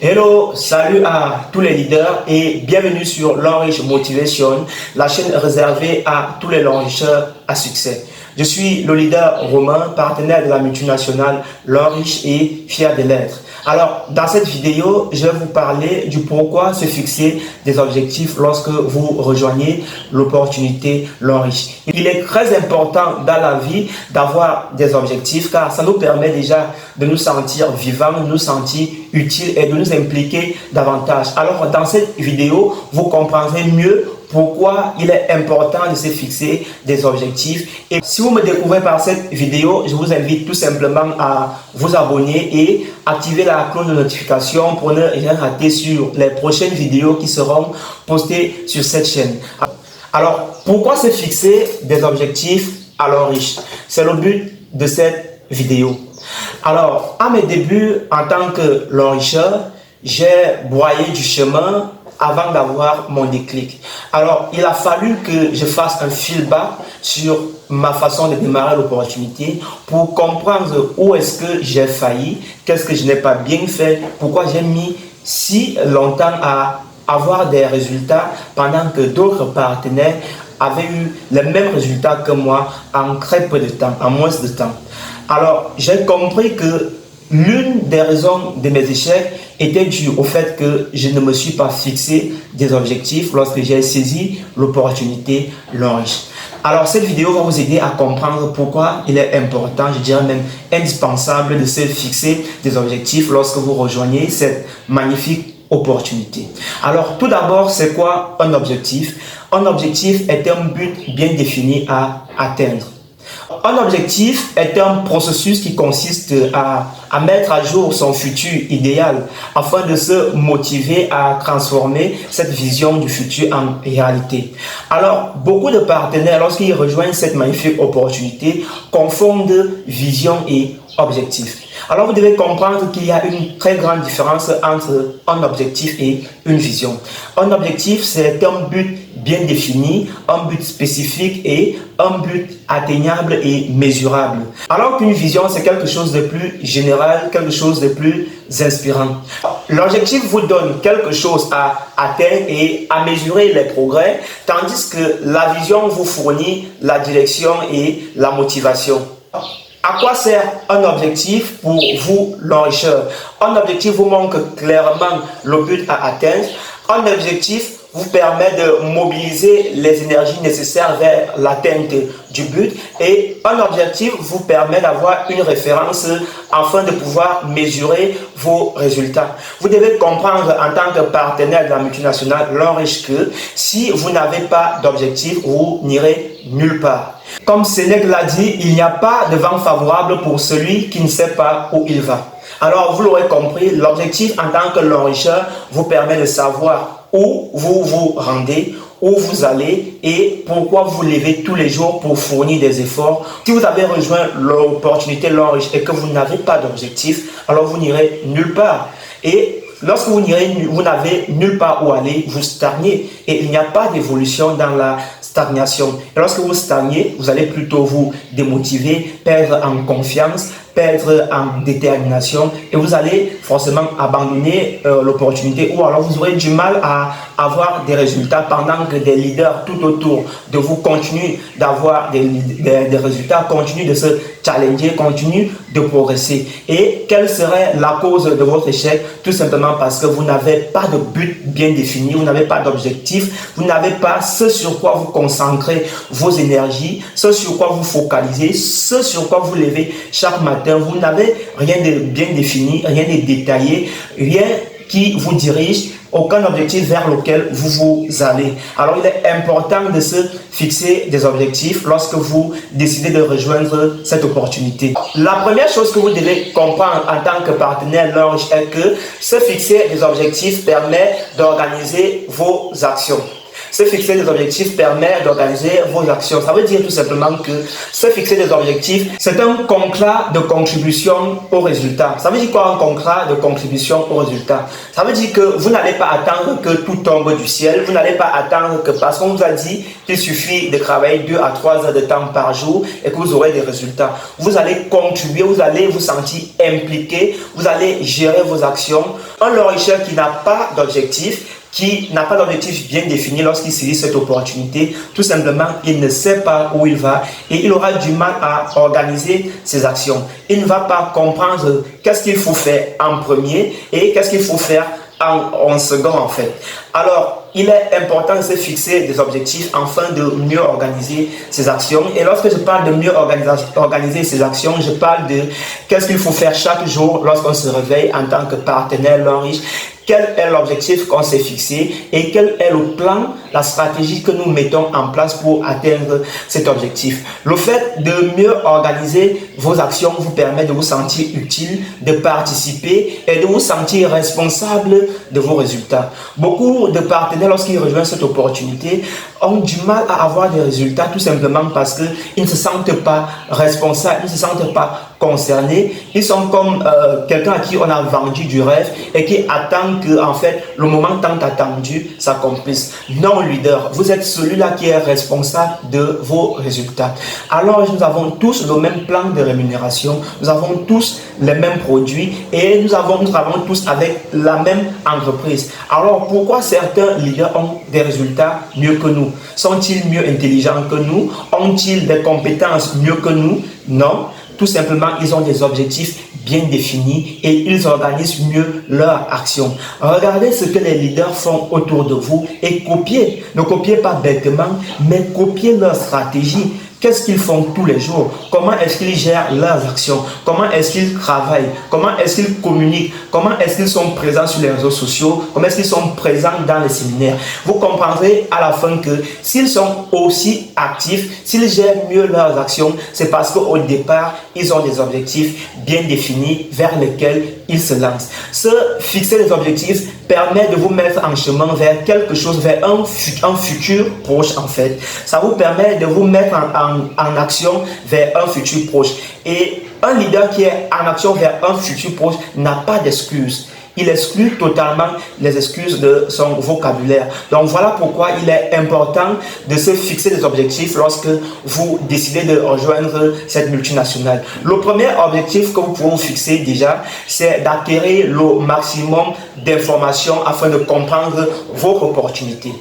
Hello, salut à tous les leaders et bienvenue sur L'Enriche Motivation, la chaîne réservée à tous les enrichisseurs à succès. Je suis le leader Romain, partenaire de la multinationale L'Enriche et fier de l'être. Alors, dans cette vidéo, je vais vous parler du pourquoi se fixer des objectifs lorsque vous rejoignez l'opportunité L'Enriche. Il est très important dans la vie d'avoir des objectifs car ça nous permet déjà de nous sentir vivants, de nous sentir utiles et de nous impliquer davantage. Alors, dans cette vidéo, vous comprendrez mieux pourquoi il est important de se fixer des objectifs. Et si vous me découvrez par cette vidéo, je vous invite tout simplement à vous abonner et activer la cloche de notification pour ne rien rater sur les prochaines vidéos qui seront postées sur cette chaîne. Alors, pourquoi se fixer des objectifs à l'enriche? C'est le but de cette vidéo. Alors, à mes débuts en tant que l'enricheur, j'ai broyé du chemin avant d'avoir mon déclic. Alors, il a fallu que je fasse un feedback sur ma façon de démarrer l'opportunité pour comprendre où est-ce que j'ai failli, qu'est-ce que je n'ai pas bien fait, pourquoi j'ai mis si longtemps à avoir des résultats pendant que d'autres partenaires avaient eu les mêmes résultats que moi en très peu de temps, en moins de temps. Alors, j'ai compris que l'une des raisons de mes échecs était due au fait que je ne me suis pas fixé des objectifs lorsque j'ai saisi l'opportunité L'Enriche. Alors, cette vidéo va vous aider à comprendre pourquoi il est important, je dirais même indispensable de se fixer des objectifs lorsque vous rejoignez cette magnifique opportunité. Alors, tout d'abord, c'est quoi un objectif? Un objectif est un but bien défini à atteindre. Un objectif est un processus qui consiste à mettre à jour son futur idéal afin de se motiver à transformer cette vision du futur en réalité. Alors, beaucoup de partenaires, lorsqu'ils rejoignent cette magnifique opportunité, confondent vision et objectif. Alors, vous devez comprendre qu'il y a une très grande différence entre un objectif et une vision. Un objectif, c'est un but bien défini, un but spécifique et un but atteignable et mesurable. Alors qu'une vision, c'est quelque chose de plus général, quelque chose de plus inspirant. L'objectif vous donne quelque chose à atteindre et à mesurer les progrès, tandis que la vision vous fournit la direction et la motivation. À quoi sert un objectif pour vous, l'enricheur? Un objectif vous montre clairement le but à atteindre. Un objectif vous permet de mobiliser les énergies nécessaires vers l'atteinte du but et un objectif vous permet d'avoir une référence afin de pouvoir mesurer vos résultats. Vous devez comprendre en tant que partenaire de la multinationale L'Enriche que si vous n'avez pas d'objectif, vous n'irez nulle part. Comme Sénèque l'a dit, il n'y a pas de vent favorable pour celui qui ne sait pas où il va. Alors, vous l'aurez compris, l'objectif en tant que l'enricheur vous permet de savoir où vous vous rendez, où vous allez et pourquoi vous levez tous les jours pour fournir des efforts. Si vous avez rejoint l'opportunité L'Enriche et que vous n'avez pas d'objectif, alors vous n'irez nulle part. Et lorsque vous n'avez nulle part où aller, vous stagnez et il n'y a pas d'évolution dans la stagnation. Et lorsque vous stagnez, vous allez plutôt vous démotiver, perdre en confiance, perdre en détermination et vous allez forcément abandonner l'opportunité ou alors vous aurez du mal à avoir des résultats pendant que des leaders tout autour de vous continuent d'avoir des résultats, continuent de se challenger, continuent de progresser. Et quelle serait la cause de votre échec? Tout simplement parce que vous n'avez pas de but bien défini, vous n'avez pas d'objectif, vous n'avez pas ce sur quoi vous concentrez vos énergies, ce sur quoi vous focalisez, ce sur quoi vous levez chaque matin. Vous n'avez rien de bien défini, rien de détaillé, rien qui vous dirige, aucun objectif vers lequel vous allez. Alors, il est important de se fixer des objectifs lorsque vous décidez de rejoindre cette opportunité. La première chose que vous devez comprendre en tant que partenaire L'Enriche est que se fixer des objectifs permet d'organiser vos actions. Se fixer des objectifs permet d'organiser vos actions. Ça veut dire tout simplement que se fixer des objectifs, c'est un contrat de contribution au résultat. Ça veut dire quoi un contrat de contribution au résultat? Ça veut dire que vous n'allez pas attendre que tout tombe du ciel. Vous n'allez pas attendre que parce qu'on vous a dit qu'il suffit de travailler 2 à 3 heures de temps par jour et que vous aurez des résultats. Vous allez contribuer, vous allez vous sentir impliqué, vous allez gérer vos actions. Un loricheur qui n'a pas d'objectif, qui n'a pas d'objectif bien défini lorsqu'il saisit cette opportunité, tout simplement, il ne sait pas où il va et il aura du mal à organiser ses actions. Il ne va pas comprendre qu'est-ce qu'il faut faire en premier et qu'est-ce qu'il faut faire en second en fait. Alors, il est important de se fixer des objectifs afin de mieux organiser ses actions. Et lorsque je parle de mieux organiser ses actions, je parle de qu'est-ce qu'il faut faire chaque jour lorsqu'on se réveille en tant que partenaire L'Or Riche. Quel est l'objectif qu'on s'est fixé et quel est le plan, la stratégie que nous mettons en place pour atteindre cet objectif. Le fait de mieux organiser vos actions vous permet de vous sentir utile, de participer et de vous sentir responsable de vos résultats. Beaucoup de partenaires, lorsqu'ils rejoignent cette opportunité, ont du mal à avoir des résultats tout simplement parce qu'ils ne se sentent pas responsables, ils ne se sentent pas concernés. Ils sont comme quelqu'un à qui on a vendu du rêve et qui attend que en fait le moment tant attendu s'accomplisse. Non leader, vous êtes celui-là qui est responsable de vos résultats. Alors nous avons tous le même plan de rémunération, nous avons tous les mêmes produits et nous travaillons tous avec la même entreprise. Alors pourquoi certains leaders ont des résultats mieux que nous? Sont-ils mieux intelligents que nous? Ont-ils des compétences mieux que nous? Non. Tout simplement, ils ont des objectifs bien définis et ils organisent mieux leur action. Regardez ce que les leaders font autour de vous et copiez. Ne copiez pas bêtement, mais copiez leur stratégie. Qu'est-ce qu'ils font tous les jours? Comment est-ce qu'ils gèrent leurs actions? Comment est-ce qu'ils travaillent? Comment est-ce qu'ils communiquent? Comment est-ce qu'ils sont présents sur les réseaux sociaux? Comment est-ce qu'ils sont présents dans les séminaires? Vous comprendrez à la fin que s'ils sont aussi actifs, s'ils gèrent mieux leurs actions, c'est parce qu'au départ, ils ont des objectifs bien définis vers lesquels ils se lancent. Se fixer des objectifs permet de vous mettre en chemin vers quelque chose, vers un futur proche en fait. Ça vous permet de vous mettre en action vers un futur proche. Et un leader qui est en action vers un futur proche n'a pas d'excuses. Il exclut totalement les excuses de son vocabulaire. Donc voilà pourquoi il est important de se fixer des objectifs lorsque vous décidez de rejoindre cette multinationale. Le premier objectif que vous pouvez vous fixer déjà, c'est d'acquérir le maximum d'informations afin de comprendre vos opportunités.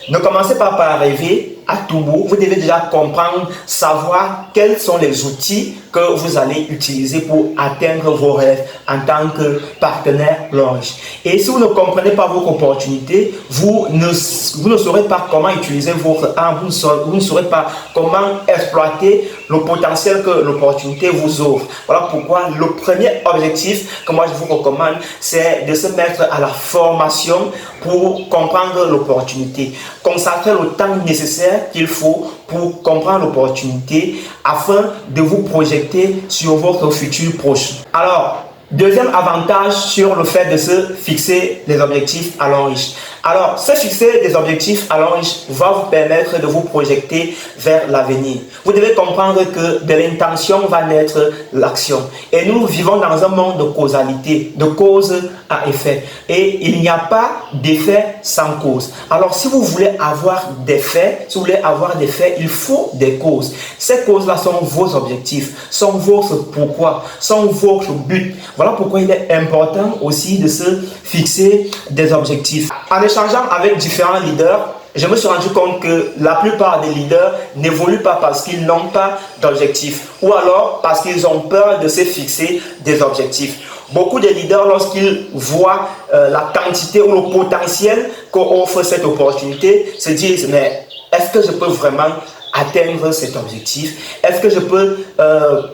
Ne commencez pas par rêver à tout bout. Vous devez déjà comprendre, savoir quels sont les outils que vous allez utiliser pour atteindre vos rêves en tant que partenaire L'Or Riche. Et si vous ne comprenez pas vos opportunités, vous ne saurez pas comment utiliser votre âme, vous ne saurez pas comment exploiter le potentiel que l'opportunité vous offre. Voilà pourquoi le premier objectif que moi je vous recommande, c'est de se mettre à la formation pour comprendre l'opportunité. Consacrez le temps nécessaire qu'il faut pour comprendre l'opportunité afin de vous projeter sur votre futur proche. Alors, deuxième avantage sur le fait de se fixer des objectifs à L'Or Riche. Alors, se fixer des objectifs à L'Or Riche va vous permettre de vous projeter vers l'avenir. Vous devez comprendre que de l'intention va naître l'action. Et nous vivons dans un monde de causalité, de cause à effet. Et il n'y a pas d'effet sans cause. Alors, si vous voulez avoir des faits, il faut des causes. Ces causes-là sont vos objectifs, sont votre pourquoi, sont votre but. Voilà pourquoi il est important aussi de se fixer des objectifs. En échangeant avec différents leaders, je me suis rendu compte que la plupart des leaders n'évoluent pas parce qu'ils n'ont pas d'objectifs ou alors parce qu'ils ont peur de se fixer des objectifs. Beaucoup de leaders, lorsqu'ils voient la quantité ou le potentiel qu'offre cette opportunité, se disent mais est-ce que je peux vraiment atteindre cet objectif? Est-ce que je peux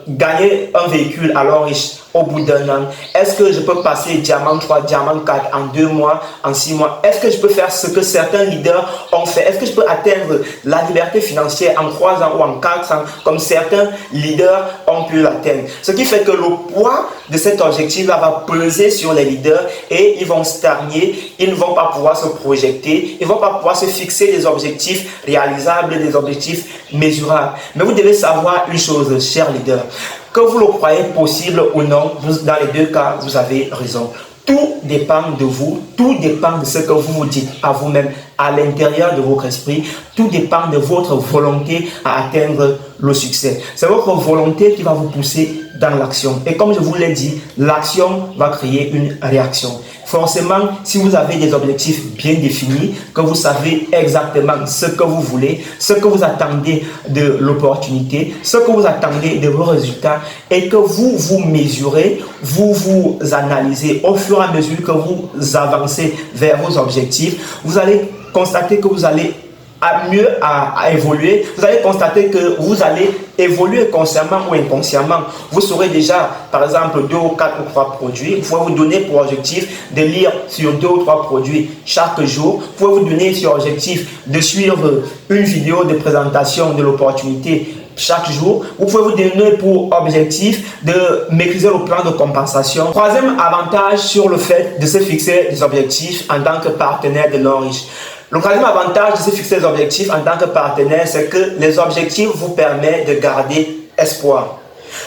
gagner un véhicule alors riche au bout d'un an? Est-ce que je peux passer diamant 3, diamant 4 en 2 mois, en 6 mois? Est-ce que je peux faire ce que certains leaders ont fait? Est-ce que je peux atteindre la liberté financière en 3 ans ou en 4 ans comme certains leaders ont pu l'atteindre? Ce qui fait que le poids de cet objectif-là va peser sur les leaders et ils vont stagner, ils ne vont pas pouvoir se projeter, ils ne vont pas pouvoir se fixer des objectifs réalisables, des objectifs mesurables. Mais vous devez savoir une chose, chers leaders, que vous le croyez possible ou non, dans les deux cas, vous avez raison. Tout dépend de vous, tout dépend de ce que vous vous dites à vous-même, à l'intérieur de votre esprit. Tout dépend de votre volonté à atteindre le succès. C'est votre volonté qui va vous pousser dans l'action. Et comme je vous l'ai dit, l'action va créer une réaction. Forcément, si vous avez des objectifs bien définis, que vous savez exactement ce que vous voulez, ce que vous attendez de l'opportunité, ce que vous attendez de vos résultats, et que vous vous mesurez, vous vous analysez au fur et à mesure que vous avancez vers vos objectifs, vous allez constater que vous allez mieux à évoluer. Vous allez constater que vous allez évoluer consciemment ou inconsciemment. Vous saurez déjà, par exemple, 2 ou 4 ou 3 produits. Vous pouvez vous donner pour objectif de lire sur 2 ou 3 produits chaque jour. Vous pouvez vous donner sur objectif de suivre une vidéo de présentation de l'opportunité chaque jour. Vous pouvez vous donner pour objectif de maîtriser le plan de compensation. Troisième avantage sur le fait de se fixer des objectifs en tant que partenaire de l'homme riche. Le troisième avantage de se fixer des objectifs en tant que partenaire, c'est que les objectifs vous permettent de garder espoir.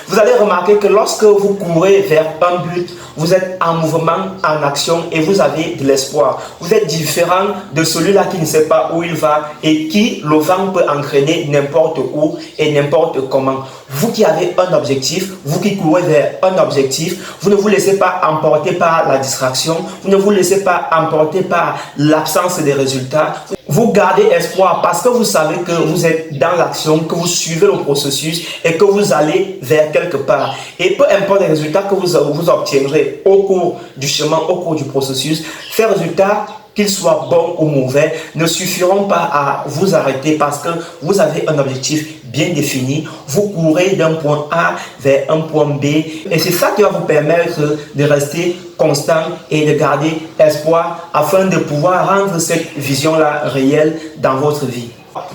Vous allez remarquer que lorsque vous courez vers un but, vous êtes en mouvement, en action et vous avez de l'espoir. Vous êtes différent de celui-là qui ne sait pas où il va et qui le vent peut entraîner n'importe où et n'importe comment. Vous qui avez un objectif, vous qui courez vers un objectif, vous ne vous laissez pas emporter par la distraction, vous ne vous laissez pas emporter par l'absence des résultats. Vous gardez espoir parce que vous savez que vous êtes dans l'action, que vous suivez le processus et que vous allez vers quelque part. Et peu importe les résultats que vous obtiendrez au cours du chemin, au cours du processus, ces résultats, qu'ils soient bons ou mauvais, ne suffiront pas à vous arrêter parce que vous avez un objectif bien défini. Vous courez d'un point A vers un point B et c'est ça qui va vous permettre de rester constant et de garder espoir afin de pouvoir rendre cette vision-là réelle dans votre vie.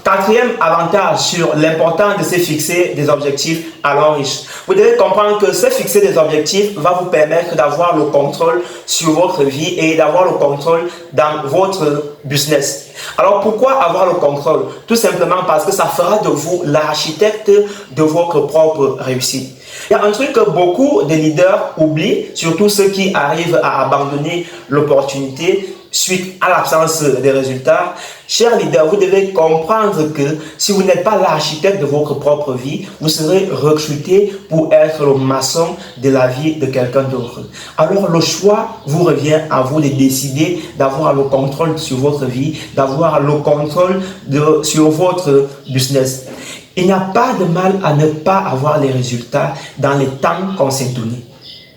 Quatrième avantage sur l'importance de se fixer des objectifs à l'homme riche. Vous devez comprendre que se fixer des objectifs va vous permettre d'avoir le contrôle sur votre vie et d'avoir le contrôle dans votre business. Alors pourquoi avoir le contrôle? Tout simplement parce que ça fera de vous l'architecte de votre propre réussite. Il y a un truc que beaucoup de leaders oublient, surtout ceux qui arrivent à abandonner l'opportunité suite à l'absence des résultats. Chers leaders, vous devez comprendre que si vous n'êtes pas l'architecte de votre propre vie, vous serez recruté pour être le maçon de la vie de quelqu'un d'autre. Alors le choix vous revient à vous de décider d'avoir le contrôle sur votre vie, d'avoir le contrôle sur votre business. Il n'y a pas de mal à ne pas avoir les résultats dans les temps qu'on s'est donné.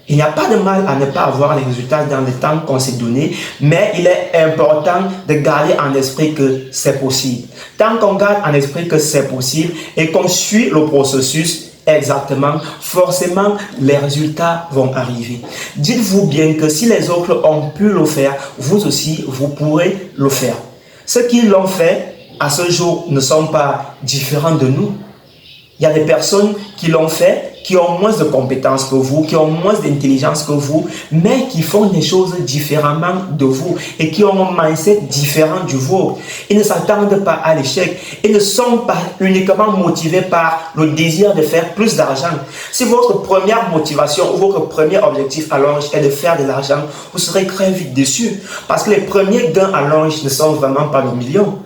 Il n'y a pas de mal à ne pas avoir les résultats dans le temps qu'on s'est donné, mais il est important de garder en esprit que c'est possible. Tant qu'on garde en esprit que c'est possible et qu'on suit le processus exactement, forcément les résultats vont arriver. Dites-vous bien que si les autres ont pu le faire, vous aussi, vous pourrez le faire. Ceux qui l'ont fait à ce jour ne sont pas différents de nous. Il y a des personnes qui l'ont fait, qui ont moins de compétences que vous, qui ont moins d'intelligence que vous, mais qui font des choses différemment de vous et qui ont un mindset différent du vôtre. Ils ne s'attendent pas à l'échec. Ils ne sont pas uniquement motivés par le désir de faire plus d'argent. Si votre première motivation ou votre premier objectif à l'origine est de faire de l'argent, vous serez très vite déçu parce que les premiers gains à l'origine ne sont vraiment pas le million.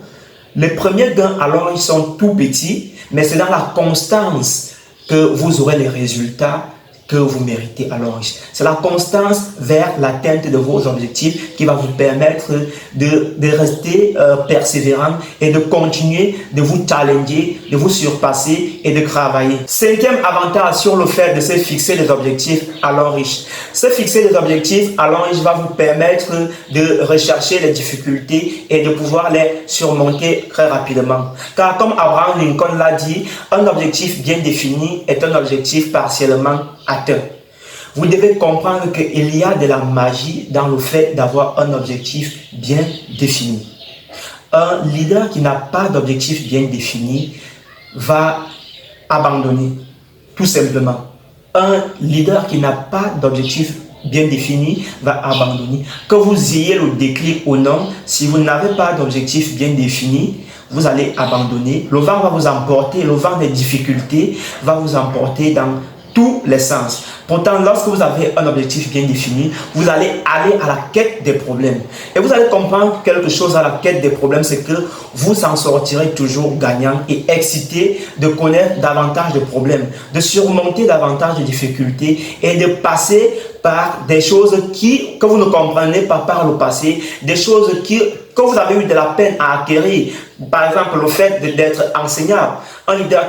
Les premiers gains à l'origine sont tout petits, mais c'est dans la constance que vous aurez les résultats que vous méritez alors riche. C'est la constance vers l'atteinte de vos objectifs qui va vous permettre de rester persévérant et de continuer de vous challenger, de vous surpasser et de travailler. Cinquième avantage sur le fait de se fixer des objectifs alors riches. Se fixer des objectifs alors riches va vous permettre de rechercher les difficultés et de pouvoir les surmonter très rapidement. Car comme Abraham Lincoln l'a dit, un objectif bien défini est un objectif partiellement atteint. Vous devez comprendre qu'il y a de la magie dans le fait d'avoir un objectif bien défini. Un leader qui n'a pas d'objectif bien défini va abandonner, tout simplement. Un leader qui n'a pas d'objectif bien défini va abandonner. Que vous ayez le déclic ou non, si vous n'avez pas d'objectif bien défini, vous allez abandonner. Le vent va vous emporter, le vent des difficultés va vous emporter dans tous les sens. Pourtant, lorsque vous avez un objectif bien défini, vous allez aller à la quête des problèmes. Et vous allez comprendre quelque chose à la quête des problèmes, c'est que vous en sortirez toujours gagnant et excité de connaître davantage de problèmes, de surmonter davantage de difficultés et de passer par des choses que vous ne comprenez pas par le passé, des choses que vous avez eu de la peine à acquérir. Par exemple, le fait d'être enseignable. Un leader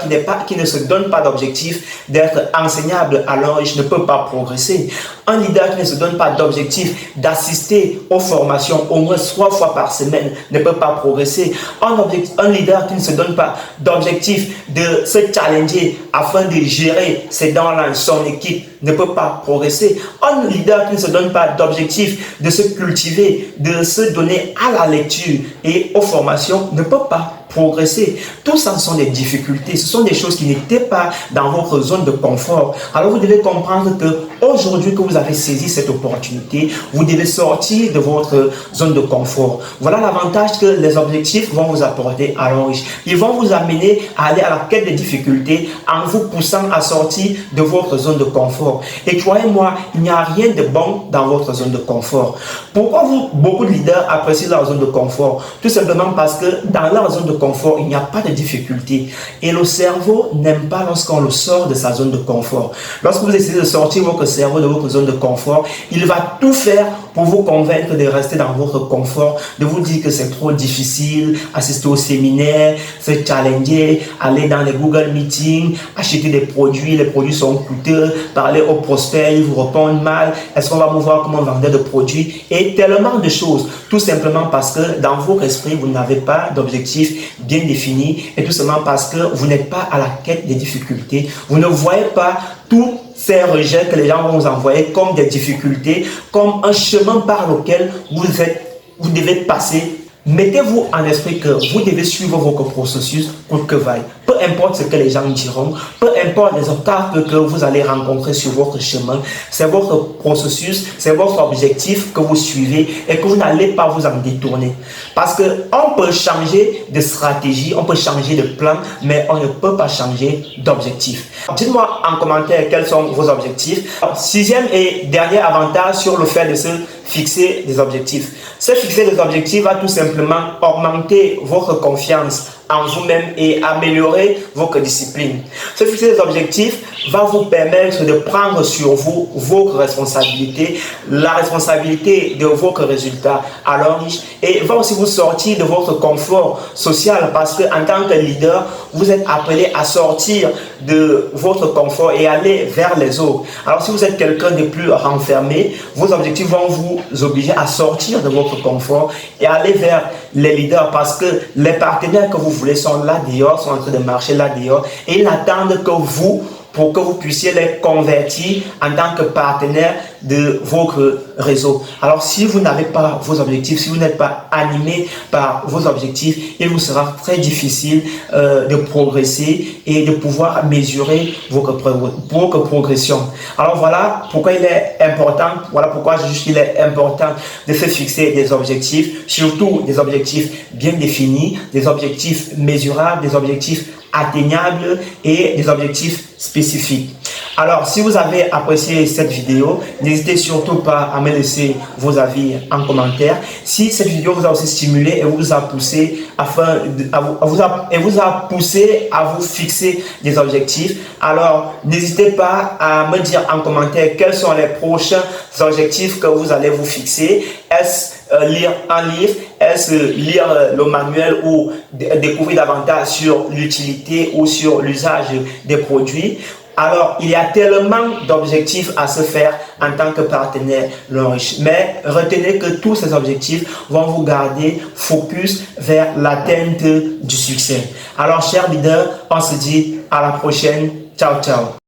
qui ne se donne pas d'objectif d'être enseignable, alors il ne peut pas progresser. Un leader qui ne se donne pas d'objectif d'assister aux formations au moins 3 fois par semaine ne peut pas progresser. Un leader qui ne se donne pas d'objectif de se challenger afin de gérer ses dents-là, son équipe, ne peut pas progresser. Un leader qui ne se donne pas d'objectif de se cultiver, de se donner à la lecture et aux formations, ne peut pas progresser. Tout ça, ce sont des difficultés, ce sont des choses qui n'étaient pas dans votre zone de confort. Alors vous devez comprendre que aujourd'hui que vous avez saisi cette opportunité, vous devez sortir de votre zone de confort. Voilà l'avantage que les objectifs vont vous apporter à l'origine. Ils vont vous amener à aller à la quête des difficultés en vous poussant à sortir de votre zone de confort. Et croyez-moi, il n'y a rien de bon dans votre zone de confort. Pourquoi beaucoup de leaders apprécient leur zone de confort? Tout simplement parce que dans leur zone de confort, il n'y a pas de difficulté. Et le cerveau n'aime pas lorsqu'on le sort de sa zone de confort. Lorsque vous essayez de sortir votre cerveau de votre zone de confort, il va tout faire pour vous convaincre de rester dans votre confort, de vous dire que c'est trop difficile, assister au séminaire, se challenger, aller dans les Google Meetings, acheter des produits, les produits sont coûteux, parler aux prospects, ils vous répondent mal, est-ce qu'on va me voir comme un vendeur de produits et tellement de choses, tout simplement parce que dans votre esprit, vous n'avez pas d'objectif bien défini et tout simplement parce que vous n'êtes pas à la quête des difficultés, vous ne voyez pas tous ces rejets que les gens vont vous envoyer comme des difficultés, comme un chemin par lequel vous devez passer. Mettez-vous en esprit que vous devez suivre votre processus pour que vaille. Peu importe ce que les gens diront, peu importe les obstacles que vous allez rencontrer sur votre chemin, c'est votre processus, c'est votre objectif que vous suivez et que vous n'allez pas vous en détourner. Parce qu'on peut changer de stratégie, on peut changer de plan, mais on ne peut pas changer d'objectif. Dites-moi en commentaire quels sont vos objectifs. Sixième et dernier avantage sur le fait de se fixer des objectifs. Se fixer des objectifs va tout simplement augmenter votre confiance en vous-même et améliorer votre discipline. Se fixer des objectifs va vous permettre de prendre sur vous vos responsabilités, la responsabilité de vos résultats alors et va aussi vous sortir de votre confort social parce qu'en tant que leader, vous êtes appelé à sortir de votre confort et aller vers les autres. Alors si vous êtes quelqu'un de plus renfermé, vos objectifs vont vous obliger à sortir de votre confort et aller vers les leaders parce que les partenaires que vous voulez sont là dehors, sont en train de marcher là dehors et ils attendent que vous, pour que vous puissiez les convertir en tant que partenaire de votre réseau. Alors si vous n'avez pas vos objectifs, si vous n'êtes pas animé par vos objectifs, il vous sera très difficile de progresser et de pouvoir mesurer votre progression. Alors voilà pourquoi il est important, voilà pourquoi je juge qu'il est important de se fixer des objectifs, surtout des objectifs bien définis, des objectifs mesurables, des objectifs atteignables et des objectifs spécifiques. Alors, si vous avez apprécié cette vidéo, n'hésitez surtout pas à me laisser vos avis en commentaire. Si cette vidéo vous a aussi stimulé et vous a poussé vous a poussé à vous fixer des objectifs, alors n'hésitez pas à me dire en commentaire quels sont les prochains objectifs que vous allez vous fixer. Est-ce lire un livre, est-ce lire le manuel ou découvrir davantage sur l'utilité ou sur l'usage des produits? Alors, il y a tellement d'objectifs à se faire en tant que partenaire L'Homme Riche. Mais retenez que tous ces objectifs vont vous garder focus vers l'atteinte du succès. Alors, chers leaders, on se dit à la prochaine. Ciao, ciao.